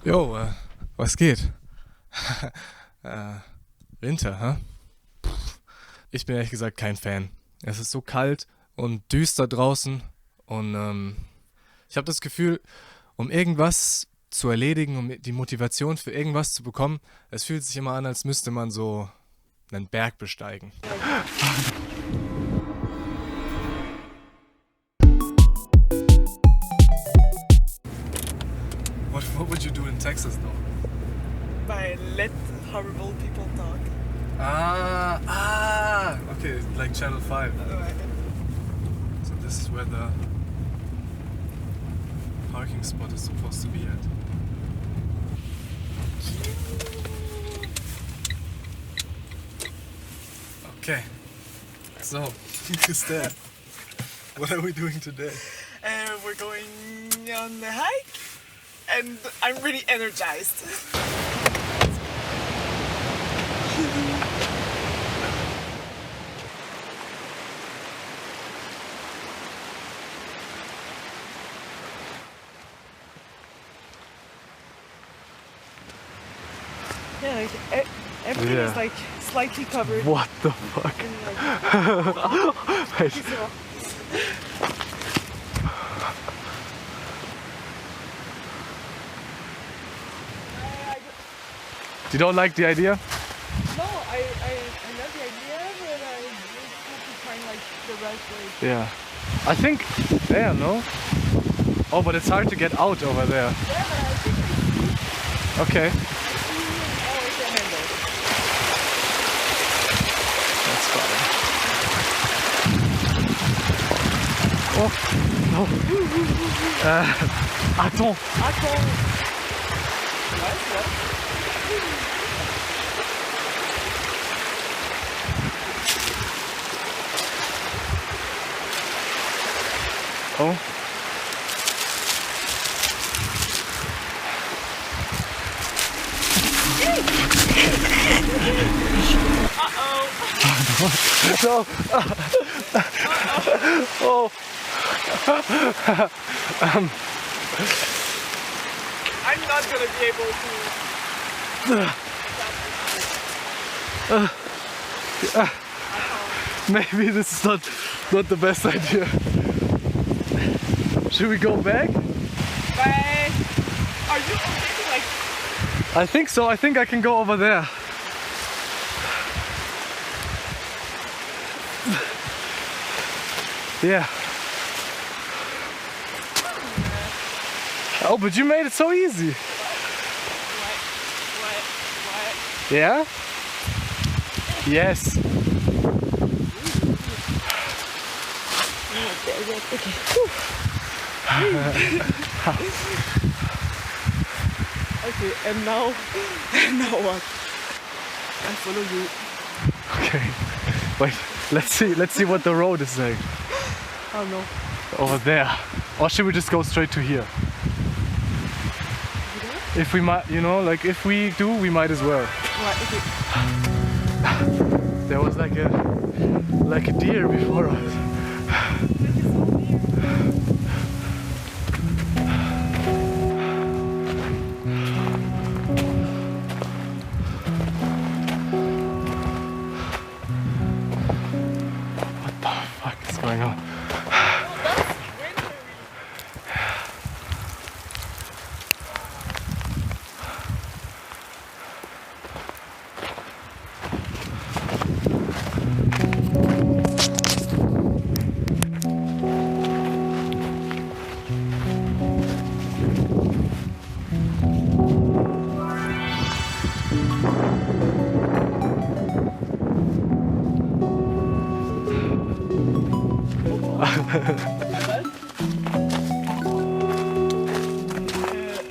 Jo, was geht? Winter, hä? Ich bin ehrlich gesagt kein Fan. Es ist so kalt und düster draußen und ich habe das Gefühl, um irgendwas zu erledigen, um die Motivation für irgendwas zu bekommen, es fühlt sich immer an, als müsste man so einen Berg besteigen. What would you do in Texas though? I let horrible people talk. Okay, like Channel 5. So this is where the parking spot is supposed to be at. Okay, so who's there? What are we doing today? We're going on a hike and I'm really energized. Yeah, like everything is like slightly covered. What the fuck? Wait. You don't like the idea? No, I love the idea, but I just have to find like the right way. Yeah. I think there, no? Oh, but it's hard to get out over there. Yeah, but I think Okay. oh, it's a handle. That's fine. Oh, no. Attends. Attends. Nice, yeah. Oh. No. Oh. I'm not gonna be able to. Maybe this is not the best idea. Should we go back? Bye. Are you okay? Like. I think so. I think I can go over there. Yeah. Oh, but you made it so easy. What? Yeah? Yes. Okay, and now what? I follow you. Okay. Wait, let's see what the road is like. Oh no. Over there. Or should we just go straight to here? If we might, you know, like if we do, we might as well. Right, okay. There was like a deer before us. What the fuck is going on?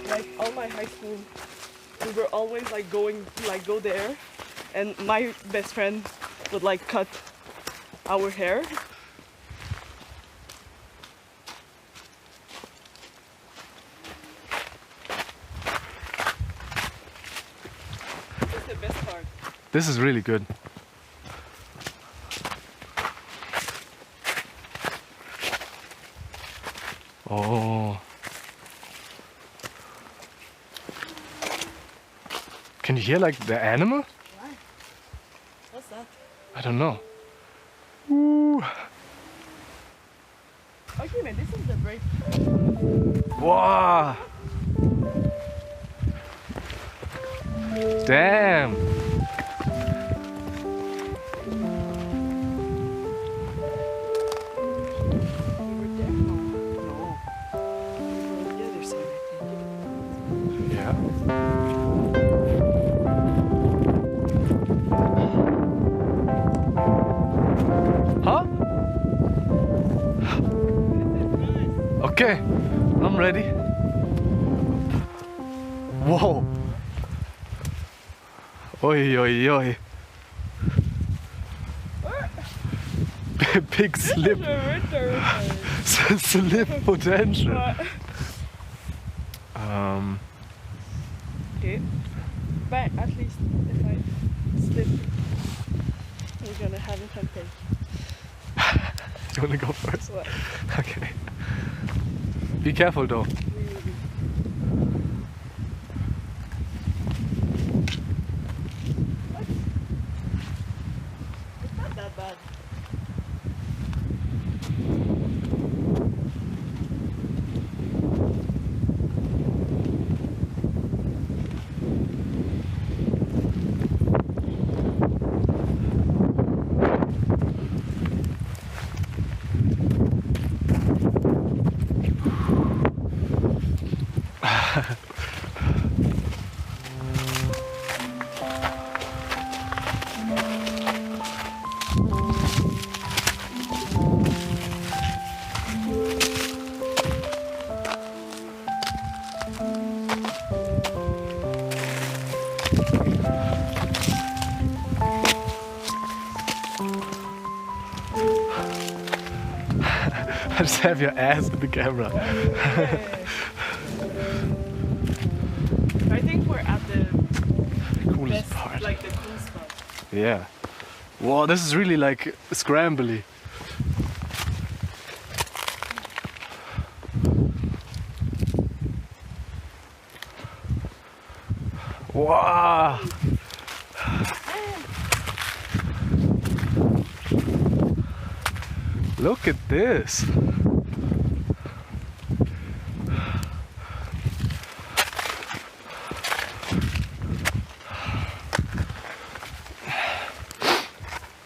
Like all my high school, we were always like go there, and my best friend would like cut our hair. That's the best part. This is really good. Oh. Can you hear like the animal? Why? What's that? I don't know. Ooh. Okay, man, this is the break. Wow. Damn. Yeah. Huh? Okay, I'm ready. Whoa. Oi, oi, oi. Big slip. Slip potential. Okay. But at least if I slip, we're gonna have a pancake. You wanna go first? What? Okay. Be careful though. It's not that bad. I just have your ass in the camera. I think we're at the Coolest best, part. like the cool spot. Yeah. Wow, this is really like scrambly. Wow. Look at this.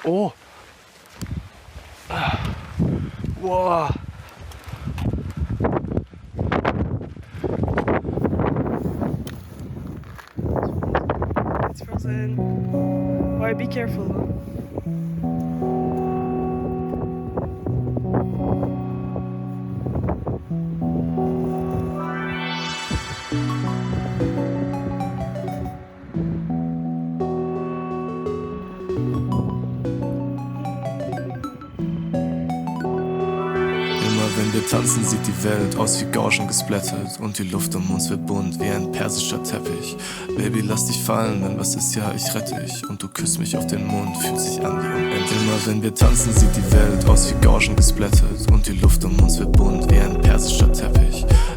Oh. Wow. It's frozen. Why? Be careful. Wenn wir tanzen, sieht die Welt aus wie Gauschen gesplättet und die Luft um uns wird bunt wie ein persischer Teppich. Baby, lass dich fallen, wenn was ist, ja, ich rette dich und du küsst mich auf den Mund, fühlt sich an wie unendlich. Immer wenn wir tanzen, sieht die Welt aus wie Gauschen gesplättet und die Luft um uns wird bunt wie ein persischer Teppich.